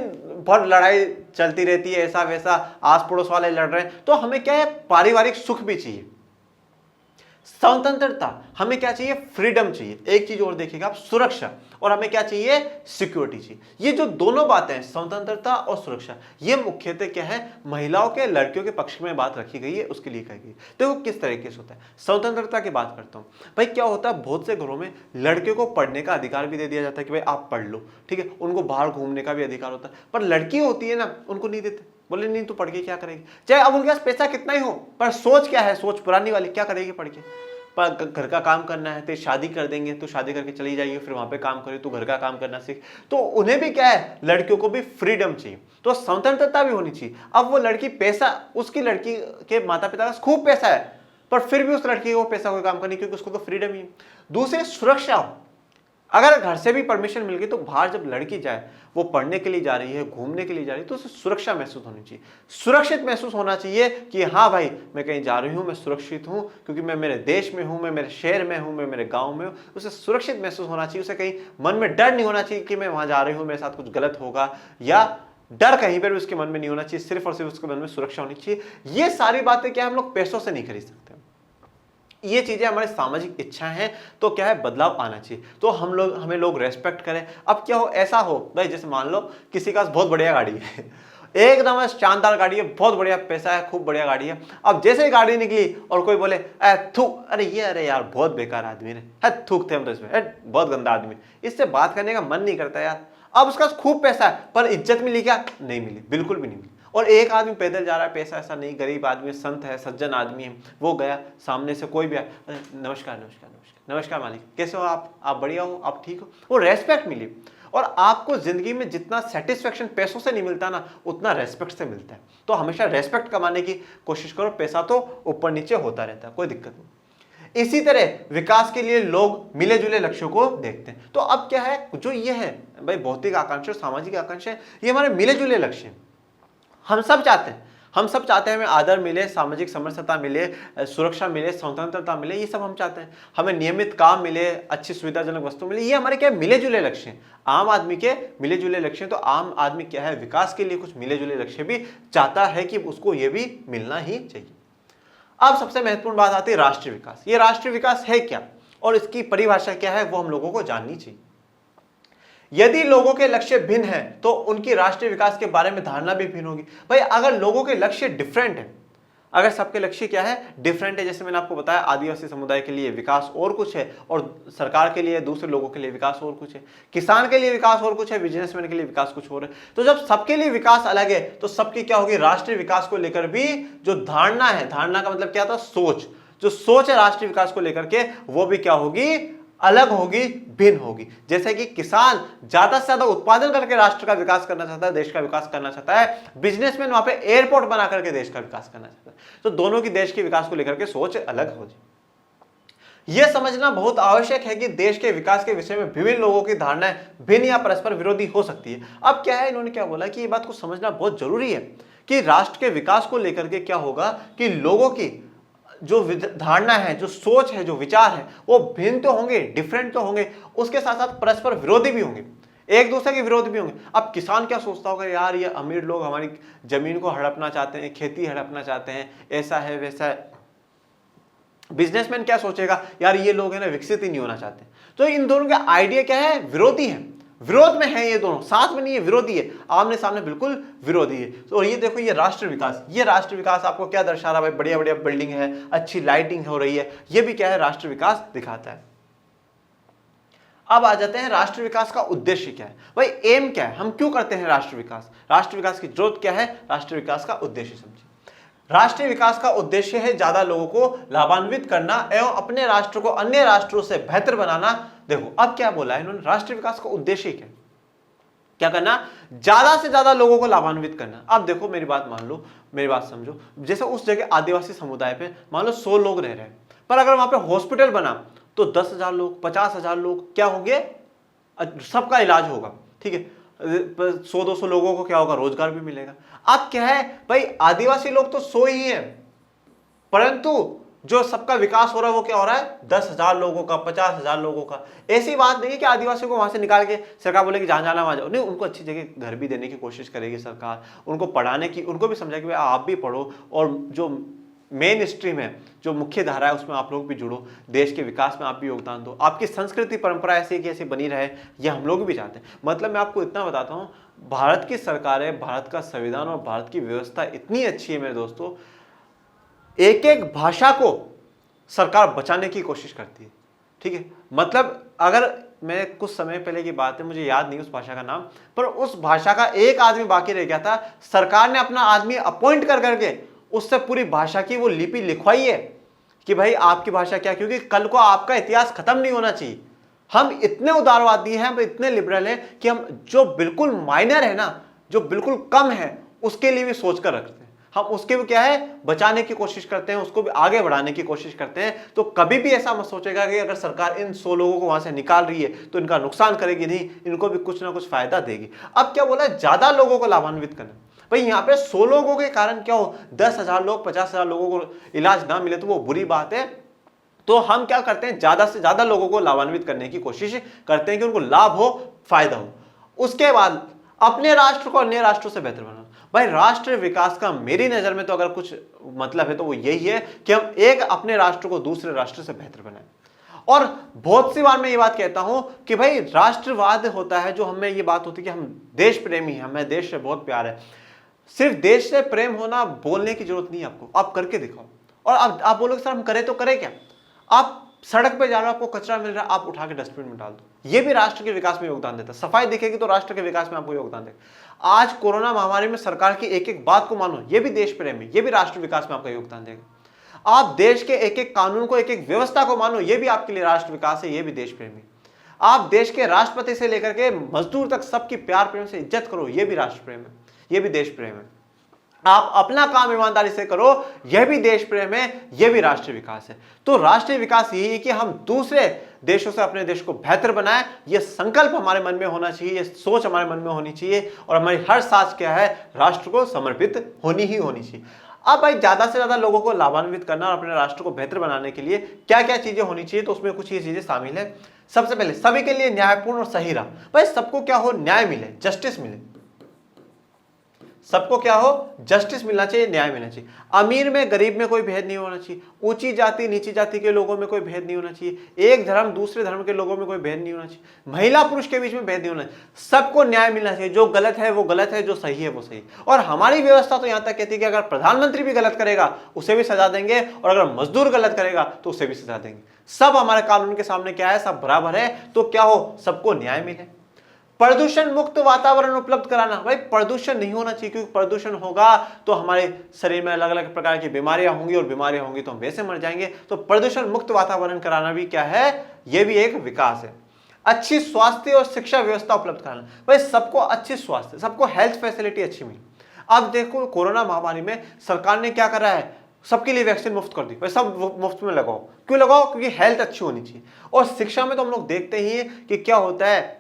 Speaker 1: भर लड़ाई चलती रहती है, ऐसा वैसा, आस पड़ोस वाले लड़ रहे हैं। तो हमें क्या है पारिवारिक सुख भी चाहिए, स्वतंत्रता, हमें क्या चाहिए फ्रीडम चाहिए। एक चीज और देखिएगा आप, सुरक्षा, और हमें क्या चाहिए सिक्योरिटी चाहिए। ये जो दोनों बातें हैं स्वतंत्रता और सुरक्षा, ये मुख्यतः क्या है महिलाओं के लड़कियों के पक्ष में बात रखी गई है, उसके लिए कही गई। देखो किस तरीके से होता है। स्वतंत्रता की बात करता हूं भाई, क्या होता है बहुत से घरों में लड़के को पढ़ने का अधिकार भी दे दिया जाता है कि भाई आप पढ़ लो, ठीक है, उनको बाहर घूमने का भी अधिकार होता है, पर लड़की होती है ना उनको नहीं देते, बोले नहीं तू पढ़ के क्या करेगी, चाहे अब उनके पास पैसा कितना ही हो, पर सोच क्या है, सोच पुरानी वाली, क्या करेगी पढ़ के, पर घर का काम करना है तो शादी कर देंगे, तो शादी करके चली जाइए, फिर वहां पे काम करे, तो घर का काम करना सीख। तो उन्हें भी क्या है, लड़कियों को भी फ्रीडम चाहिए, तो स्वतंत्रता भी होनी चाहिए। अब वो लड़की पैसा, उसकी लड़की के माता पिता का खूब पैसा है, पर फिर भी उस लड़की को पैसा कोई काम करनी, क्योंकि उसको तो फ्रीडम ही है। दूसरी सुरक्षा, अगर घर से भी परमिशन मिल गई तो बाहर जब लड़की जाए, वो पढ़ने के लिए जा रही है, घूमने के लिए जा रही है, तो उसे सुरक्षा महसूस होनी चाहिए, सुरक्षित महसूस होना चाहिए कि हाँ भाई मैं कहीं जा रही हूँ, मैं सुरक्षित हूँ, क्योंकि मैं मेरे देश में हूँ, मैं मेरे शहर में हूँ, मैं मेरे गांव में हूँ। उसे सुरक्षित महसूस होना चाहिए, उसे कहीं मन में डर नहीं होना चाहिए कि मैं वहां जा रही हूँ मेरे साथ कुछ गलत होगा, या डर कहीं पर भी उसके मन में नहीं होना चाहिए, सिर्फ और सिर्फ उसके मन में सुरक्षा होनी चाहिए। ये सारी बातें क्या हम लोग पैसों से नहीं खरीद सकते, ये चीजें हमारे सामाजिक इच्छा हैं, तो क्या है बदलाव आना चाहिए, तो हमें लोग रेस्पेक्ट करें। अब क्या हो, ऐसा हो भाई जैसे मान लो किसी का बहुत बढ़िया गाड़ी है, एकदम शानदार गाड़ी है, बहुत बढ़िया पैसा है, खूब बढ़िया गाड़ी है। अब जैसे ही गाड़ी निकली और कोई बोले थूक, अरे यार बहुत बेकार आदमी है, थूकते हम तो इसमें, बहुत गंदा आदमी, इससे बात करने का मन नहीं करता यार। अब उसका खूब पैसा है पर इज्जत मिली क्या, नहीं मिली, बिल्कुल भी नहीं मिली। और एक आदमी पैदल जा रहा है, पैसा ऐसा नहीं, गरीब आदमी, संत है, सज्जन आदमी है, वो गया, सामने से कोई भी आया, नमस्कार नमस्कार नमस्कार नमस्कार मालिक, कैसे हो आप बढ़िया हो, आप ठीक हो, वो रेस्पेक्ट मिली। और आपको जिंदगी में जितना सेटिस्फेक्शन पैसों से नहीं मिलता ना, उतना रेस्पेक्ट से मिलता है। तो हमेशा रेस्पेक्ट कमाने की कोशिश करो, पैसा तो ऊपर नीचे होता रहता है, कोई दिक्कत नहीं। इसी तरह विकास के लिए लोग मिले जुले लक्ष्यों को देखते हैं। तो अब क्या है, जो ये है भाई भौतिक आकांक्षा, सामाजिक आकांक्षा, ये हमारे मिले जुले लक्ष्य हैं। हम सब चाहते हैं हमें आदर मिले, सामाजिक समरसता मिले, सुरक्षा मिले, स्वतंत्रता मिले, ये सब हम चाहते हैं। हमें नियमित काम मिले, अच्छी सुविधाजनक वस्तु मिले, ये हमारे क्या मिले जुले लक्ष्य हैं, आम आदमी के मिले जुले लक्ष्य हैं। तो आम आदमी क्या है, विकास के लिए कुछ मिले जुले लक्ष्य भी चाहता है कि उसको ये भी मिलना ही चाहिए। अब सबसे महत्वपूर्ण बात आती है राष्ट्रीय विकास। ये राष्ट्रीय विकास है क्या और इसकी परिभाषा क्या है, वो हम लोगों को जाननी चाहिए। यदि लोगों के लक्ष्य भिन्न हैं तो उनकी राष्ट्रीय विकास के बारे में धारणा भी भिन्न होगी। भाई अगर लोगों के लक्ष्य डिफरेंट हैं, अगर सबके लक्ष्य क्या है, डिफरेंट है, जैसे मैंने आपको बताया आदिवासी समुदाय के लिए विकास और कुछ है, और सरकार के लिए, दूसरे लोगों के लिए विकास और कुछ है, किसान के लिए विकास और कुछ है, बिजनेसमैन के लिए विकास कुछ और है। तो जब सबके लिए विकास अलग है तो सबकी क्या होगी, राष्ट्रीय विकास को लेकर भी जो धारणा है, धारणा का मतलब क्या था, सोच, जो सोच है राष्ट्रीय विकास को लेकर के, वो भी क्या होगी, अलग होगी, भिन्न होगी। जैसे कि किसान ज्यादा से ज्यादा उत्पादन करके राष्ट्र का विकास करना चाहता है, देश का विकास करना चाहता है, बिजनेसमैन वहां पे एयरपोर्ट बना करके देश का विकास करना चाहता है। तो दोनों की देश के विकास को लेकर के सोच अलग हो जाए। यह समझना बहुत आवश्यक है कि देश के विकास के विषय में विभिन्न लोगों की धारणाएं भिन्न या परस्पर विरोधी हो सकती है। अब क्या है, इन्होंने क्या बोला कि ये बात को समझना बहुत जरूरी है कि राष्ट्र के विकास को लेकर के क्या होगा कि लोगों की जो धारणा है, जो सोच है, जो विचार है, वो भिन्न तो होंगे, डिफरेंट तो होंगे, उसके साथ साथ परस्पर विरोधी भी होंगे, एक दूसरे के विरोध भी होंगे। अब किसान क्या सोचता होगा, यार ये अमीर लोग हमारी जमीन को हड़पना चाहते हैं, खेती हड़पना चाहते हैं, ऐसा है वैसा है। बिजनेसमैन क्या सोचेगा, यार ये लोग है ना विकसित ही नहीं होना चाहते। तो इन दोनों का आइडिया क्या है, विरोधी है, विरोध में है, ये दोनों साथ में नहीं है, विरोधी है, आमने सामने बिल्कुल विरोधी है। तो ये देखो, ये राष्ट्रीय विकास, ये राष्ट्रीय विकास आपको क्या दर्शा रहा है, भाई बढ़िया बढ़िया बिल्डिंग है, अच्छी लाइटिंग हो रही है, ये भी क्या है, राष्ट्रीय विकास दिखाता है। अब आ जाते हैं राष्ट्र विकास का उद्देश्य क्या है। भाई एम क्या है, हम क्यों करते हैं राष्ट्र विकास, राष्ट्र विकास की जरूरत क्या है, राष्ट्र विकास का उद्देश्य समझिए। राष्ट्रीय विकास का उद्देश्य है ज्यादा लोगों को लाभान्वित करना एवं अपने राष्ट्र को अन्य राष्ट्रों से बेहतर बनाना। देखो अब क्या बोला है इन्होंने, राष्ट्रीय विकास का उद्देश्य क्या, क्या करना, ज्यादा से ज्यादा लोगों को लाभान्वित करना। अब देखो मेरी बात मान लो, मेरी बात समझो, जैसे उस जगह आदिवासी समुदाय पे मान लो 100 लोग रह रहे हैं, पर अगर वहां पे हॉस्पिटल बना तो 10,000 लोग, 50,000 लोग क्या होंगे, सबका इलाज होगा, ठीक है। 100-200 लोगों को क्या होगा, रोजगार भी मिलेगा। अब क्या है भाई, आदिवासी लोग तो 100 ही है, परंतु जो सबका विकास हो रहा है वो क्या हो रहा है, 10,000 लोगों का, 50,000 लोगों का। ऐसी बात नहीं है कि आदिवासियों को वहां से निकाल के सरकार बोले कि जहां जाना वहां जाओ, नहीं, उनको अच्छी जगह घर भी देने की कोशिश करेगी सरकार, उनको पढ़ाने की, उनको भी समझा कि भाई आप भी पढ़ो और जो मेन स्ट्रीम है, जो मुख्य धारा है उसमें आप लोग भी जुड़ो, देश के विकास में आप भी योगदान दो, आपकी संस्कृति परंपरा ऐसी की ऐसी बनी रहे, ये हम लोग भी चाहते हैं। मतलब मैं आपको इतना बताता हूँ, भारत की सरकार है, भारत का संविधान और भारत की व्यवस्था इतनी अच्छी है मेरे दोस्तों, एक एक भाषा को सरकार बचाने की कोशिश करती है, ठीक है। मतलब अगर मैं कुछ समय पहले की बात है, मुझे याद नहीं उस भाषा का नाम, पर उस भाषा का एक आदमी बाकी रह गया था, सरकार ने अपना आदमी अपॉइंट कर करके उससे पूरी भाषा की वो लिपि लिखवाई है कि भाई आपकी भाषा क्या, क्योंकि कल को आपका इतिहास खत्म नहीं होना चाहिए। हम इतने उदारवादी हैं, हम इतने लिबरल हैं कि हम जो बिल्कुल माइनर है ना, जो बिल्कुल कम है, उसके लिए भी सोच कर रखते हैं। हम उसके भी क्या है, बचाने की कोशिश करते हैं, उसको भी आगे बढ़ाने की कोशिश करते हैं। तो कभी भी ऐसा मत सोचेगा कि अगर सरकार इन 100 लोगों को वहां से निकाल रही है तो इनका नुकसान करेगी, नहीं, इनको भी कुछ ना कुछ फायदा देगी। अब क्या बोला, ज्यादा लोगों को लाभान्वित करना। भाई यहाँ पे 100 लोगों के कारण क्या हो, 10,000 लोग, 50,000 लोगों को इलाज ना मिले तो वो बुरी बात है। तो हम क्या करते हैं, ज्यादा से ज्यादा लोगों को लाभान्वित करने की कोशिश करते हैं कि उनको लाभ हो, फायदा हो। उसके बाद अपने राष्ट्र को अन्य राष्ट्रों से बेहतर बनाना। भाई राष्ट्र विकास का मेरी नजर में तो अगर कुछ मतलब है तो वो यही है कि हम एक अपने राष्ट्र को दूसरे राष्ट्र से बेहतर बनाएं। और बहुत सी बार मैं ये बात कहता हूं कि भाई राष्ट्रवाद होता है, जो हमें ये बात होती है कि हम देश प्रेमी हैं, हमें देश से बहुत प्यार है। सिर्फ देश से प्रेम होना बोलने की जरूरत नहीं है आपको, आप करके दिखाओ। और अब आप बोलोगे सर हम करें तो करें क्या, आप सड़क पे जा रहे हो, आपको कचरा मिल रहा है, आप उठा के डस्टबिन में डाल दो, ये भी राष्ट्र के विकास में योगदान देता है। सफाई दिखेगी तो राष्ट्र के विकास में आपको योगदान देगा। आज कोरोना महामारी में सरकार की एक एक बात को मानो, ये भी देश प्रेम है, ये भी राष्ट्र विकास में आपका योगदान देगा। आप देश के एक एक कानून को, एक एक व्यवस्था को मानो, ये भी आपके लिए राष्ट्र विकास है, ये भी देश प्रेम है। आप देश के राष्ट्रपति से लेकर के मजदूर तक सबकी प्यार प्रेम से इज्जत करो, ये भी राष्ट्र प्रेम है, ये भी देश प्रेम है। आप अपना काम ईमानदारी से करो, यह भी देश प्रेम है, यह भी राष्ट्रीय विकास है। तो राष्ट्रीय विकास यही है कि हम दूसरे देशों से अपने देश को बेहतर बनाएं, यह संकल्प हमारे मन में होना चाहिए, यह सोच हमारे मन में होनी चाहिए, और हमारी हर सांस क्या है, राष्ट्र को समर्पित होनी ही होनी चाहिए। अब भाई ज्यादा से ज्यादा लोगों को लाभान्वित करना और अपने राष्ट्र को बेहतर बनाने के लिए क्या क्या चीजें होनी चाहिए, तो उसमें कुछ ये चीजें शामिल है। सबसे पहले सभी के लिए न्यायपूर्ण और सही राह। भाई सबको क्या हो, न्याय मिले, जस्टिस मिले, सबको क्या हो, जस्टिस मिलना चाहिए, न्याय मिलना चाहिए। अमीर में गरीब में कोई भेद नहीं होना चाहिए, ऊंची जाति नीची जाति के लोगों में कोई भेद नहीं होना चाहिए, एक धर्म दूसरे धर्म के लोगों में कोई भेद नहीं होना चाहिए, महिला पुरुष के बीच में भेद नहीं होना चाहिए। सबको न्याय मिलना चाहिए, जो गलत है वो गलत है, जो सही है वो सही। और हमारी व्यवस्था तो यहां तक कहती है कि अगर प्रधानमंत्री भी गलत करेगा उसे भी सजा देंगे, और अगर मजदूर गलत करेगा तो उसे भी सजा देंगे। सब हमारे कानून के सामने क्या है, सब बराबर है। तो क्या हो, सबको न्याय मिले। प्रदूषण मुक्त वातावरण उपलब्ध कराना। भाई प्रदूषण नहीं होना चाहिए, क्योंकि प्रदूषण होगा तो हमारे शरीर में अलग अलग प्रकार की बीमारियां होंगी, और बीमारियां होंगी तो हम वैसे मर जाएंगे। तो प्रदूषण मुक्त वातावरण कराना भी क्या है, यह भी एक विकास है। अच्छी स्वास्थ्य और शिक्षा व्यवस्था उपलब्ध कराना। भाई सबको अच्छी स्वास्थ्य, सबको हेल्थ फैसिलिटी अच्छी मिली। अब देखो कोरोना महामारी में सरकार ने क्या करा है, सबके लिए वैक्सीन मुफ्त कर दी। भाई सब मुफ्त में लगाओ, क्यों लगाओ, क्योंकि हेल्थ अच्छी होनी चाहिए। और शिक्षा में तो हम लोग देखते ही हैं कि क्या होता है,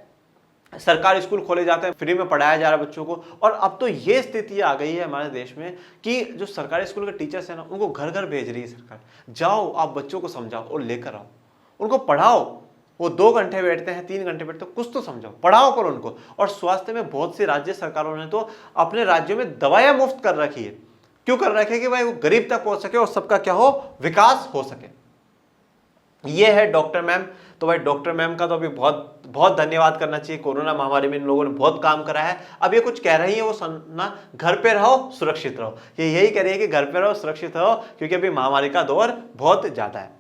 Speaker 1: सरकारी स्कूल खोले जाते हैं, फ्री में पढ़ाया जा रहा है बच्चों को। और अब तो ये स्थिति आ गई है हमारे देश में कि जो सरकारी स्कूल के टीचर्स हैं ना, उनको घर घर भेज रही है सरकार। जाओ आप बच्चों को समझाओ और लेकर आओ, उनको पढ़ाओ। वो 2 घंटे बैठते हैं, 3 घंटे बैठते हैं, कुछ तो समझाओ, पढ़ाओ करो उनको। और स्वास्थ्य में बहुत सी राज्य सरकारों ने तो अपने राज्यों में दवाइयां मुफ्त कर रखी है। क्यों कर रखी है, कि भाई वो गरीब तक पहुंच सके और सबका क्या हो, विकास हो सके। ये है डॉक्टर मैम। तो भाई डॉक्टर मैम का तो अभी बहुत बहुत धन्यवाद करना चाहिए। कोरोना महामारी में इन लोगों ने बहुत काम करा है। अब ये कुछ कह रही है वो सुनना, घर पे रहो सुरक्षित रहो। ये यही कह रही है कि घर पे रहो सुरक्षित रहो, क्योंकि अभी महामारी का दौर बहुत ज्यादा है।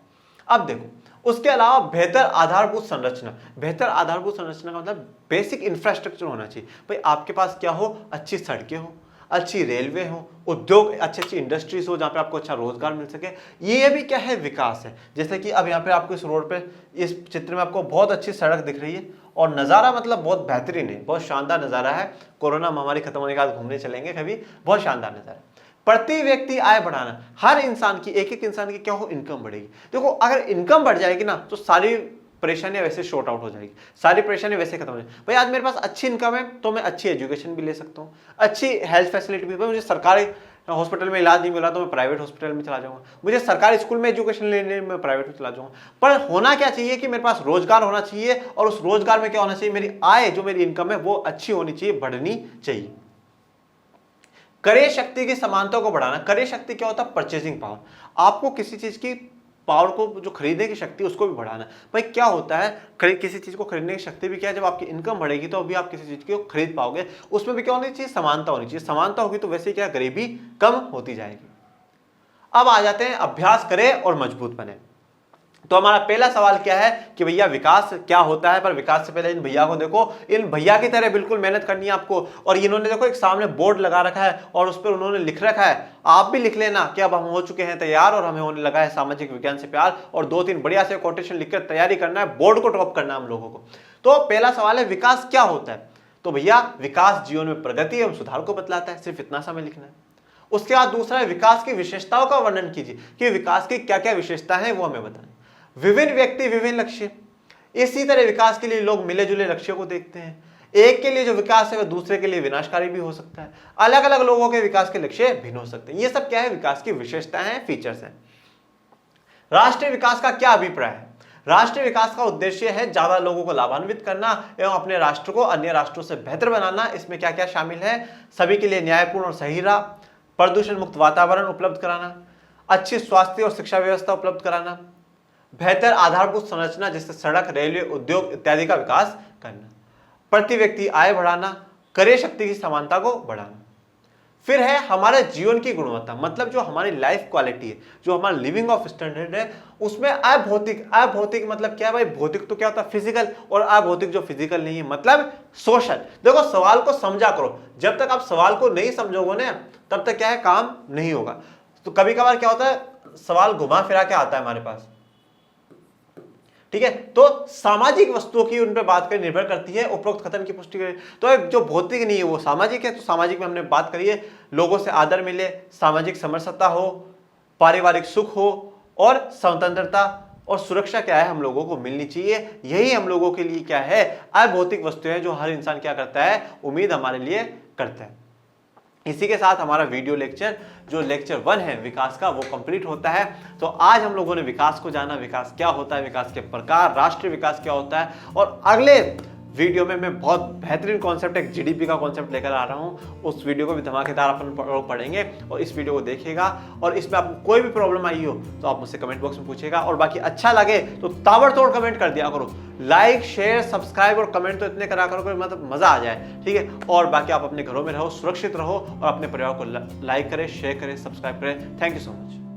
Speaker 1: अब देखो उसके अलावा बेहतर आधारभूत संरचना। बेहतर आधारभूत संरचना का मतलब बेसिक इंफ्रास्ट्रक्चर होना चाहिए। भाई आपके पास क्या हो, अच्छी सड़कें हो, अच्छी रेलवे हो, उद्योग, अच्छी अच्छी इंडस्ट्रीज हो जहाँ पे आपको अच्छा रोजगार मिल सके। ये भी क्या है, विकास है। जैसे कि अब यहाँ पे आपको इस रोड पे, इस चित्र में आपको बहुत अच्छी सड़क दिख रही है और नज़ारा मतलब बहुत बेहतरीन है, बहुत शानदार नज़ारा है। कोरोना महामारी खत्म होने के बाद घूमने चलेंगे कभी, बहुत शानदार नज़ारा। प्रति व्यक्ति आय बढ़ाना, हर इंसान की, एक एक इंसान की क्या हो, इनकम बढ़ेगी। देखो अगर इनकम बढ़ जाएगी ना तो सारी परेशानियां वैसे शॉर्ट आउट हो जाएगी, सारी परेशानियां वैसे खत्म हो जाएगी। भाई आज मेरे पास अच्छी इनकम है तो मैं अच्छी एजुकेशन भी ले सकता हूँ, अच्छी हेल्थ फैसिलिटी भी। मुझे सरकारी हॉस्पिटल में इलाज नहीं मिला तो मैं प्राइवेट हॉस्पिटल में चला जाऊंगा, मुझे सरकारी स्कूल में एजुकेशन लेने में प्राइवेट में चला जाऊंगा। पर होना क्या चाहिए कि मेरे पास रोजगार होना चाहिए और उस रोजगार में क्या होना चाहिए, मेरी आय, जो मेरी इनकम है वो अच्छी होनी चाहिए, बढ़नी चाहिए। क्रय शक्ति की समानता को बढ़ाना। क्रय शक्ति क्या होता है, परचेजिंग पावर। आपको किसी चीज की पावर को, जो खरीदने की शक्ति, उसको भी बढ़ाना। भाई क्या होता है, किसी चीज को खरीदने की शक्ति भी क्या है, जब आपकी इनकम बढ़ेगी तो अभी आप किसी चीज को खरीद पाओगे। उसमें भी क्या होनी चाहिए, समानता होनी चाहिए। समानता होगी तो वैसे क्या, गरीबी कम होती जाएगी। अब आ जाते हैं अभ्यास करें और मजबूत बने। तो हमारा पहला सवाल क्या है कि भैया विकास क्या होता है। पर विकास से पहले इन भैया को देखो, इन भैया की तरह बिल्कुल मेहनत करनी है आपको। और इन्होंने देखो एक सामने बोर्ड लगा रखा है और उस पर उन्होंने लिख रखा है, आप भी लिख लेना कि अब हम हो चुके हैं तैयार और हमें होने लगा है सामाजिक विज्ञान से प्यार। और 2-3 बढ़िया से कोटेशन लिखकर तैयारी करना है, बोर्ड को टॉप करना है हम लोगों को। तो पहला सवाल है, विकास क्या होता है। तो भैया विकास जीवन में प्रगति एवं सुधार को बतलाता है, सिर्फ इतना सा हमें लिखना है। उसके बाद दूसरा है, विकास की विशेषताओं का वर्णन कीजिए कि विकास की क्या क्या विशेषता है वो हमें बताएं। विभिन्न व्यक्ति विभिन्न लक्ष्य, इसी तरह विकास के लिए लोग मिले जुले लक्ष्यों को देखते हैं। एक के लिए जो विकास है वह दूसरे के लिए विनाशकारी भी हो सकता है। अलग अलग लोगों के विकास के लक्ष्य भिन्न हो सकते हैं। ये सब क्या है, विकास की विशेषताएं हैं, फीचर्स हैं। राष्ट्रीय विकास का क्या अभिप्राय है। राष्ट्रीय विकास का उद्देश्य है ज्यादा लोगों को लाभान्वित करना एवं अपने राष्ट्र को अन्य राष्ट्रों से बेहतर बनाना। इसमें क्या क्या शामिल है, सभी के लिए न्यायपूर्ण और सही राह, प्रदूषण मुक्त वातावरण उपलब्ध कराना, अच्छी स्वास्थ्य और शिक्षा व्यवस्था उपलब्ध कराना, बेहतर आधारभूत संरचना जैसे सड़क, रेलवे, उद्योग इत्यादि का विकास करना, प्रति व्यक्ति आय बढ़ाना, क्रय शक्ति की समानता को बढ़ाना। फिर है हमारे जीवन की गुणवत्ता, मतलब जो हमारी लाइफ क्वालिटी है, जो हमारा लिविंग ऑफ स्टैंडर्ड है, उसमें अभौतिक। अभौतिक मतलब क्या है भाई, भौतिक तो क्या होता है, फिजिकल, और अभौतिक जो फिजिकल नहीं है मतलब सोशल। देखो सवाल को समझा करो, जब तक आप सवाल को नहीं समझोगे ना तब तक क्या है, काम नहीं होगा। तो कभी कभार क्या होता है, सवाल घुमा फिरा के आता है हमारे पास, ठीक है। तो सामाजिक वस्तुओं की उन पर बात कर निर्भर करती है, उपरोक्त कथन की पुष्टि करें। तो जो भौतिक नहीं है वो सामाजिक है। तो सामाजिक में हमने बात करी है, लोगों से आदर मिले, सामाजिक समरसता हो, पारिवारिक सुख हो और स्वतंत्रता और सुरक्षा क्या है, हम लोगों को मिलनी चाहिए। यही हम लोगों के लिए क्या है, अभौतिक वस्तुएं हैं जो हर इंसान क्या करता है, उम्मीद हमारे लिए करता है। इसी के साथ हमारा वीडियो लेक्चर जो लेक्चर 1 है विकास का, वो कंप्लीट होता है। तो आज हम लोगों ने विकास को जाना, विकास क्या होता है, विकास के प्रकार, राष्ट्रीय विकास क्या होता है। और अगले वीडियो में मैं बहुत बेहतरीन कॉन्सेप्ट, एक जीडीपी का कॉन्सेप्ट लेकर आ रहा हूँ। उस वीडियो को भी धमाकेदार अपन पढ़ेंगे और इस वीडियो को देखिएगा। और इसमें आपको कोई भी प्रॉब्लम आई हो तो आप मुझसे कमेंट बॉक्स में पूछिएगा। और बाकी अच्छा लगे तो ताबड़तोड़ कमेंट कर दिया करो, लाइक शेयर सब्सक्राइब और कमेंट तो इतने करा करो मतलब मजा आ जाए, ठीक है। और बाकी आप अपने घरों में रहो, सुरक्षित रहो और अपने परिवार को लाइक करें, शेयर करें, सब्सक्राइब करें। Thank you so much.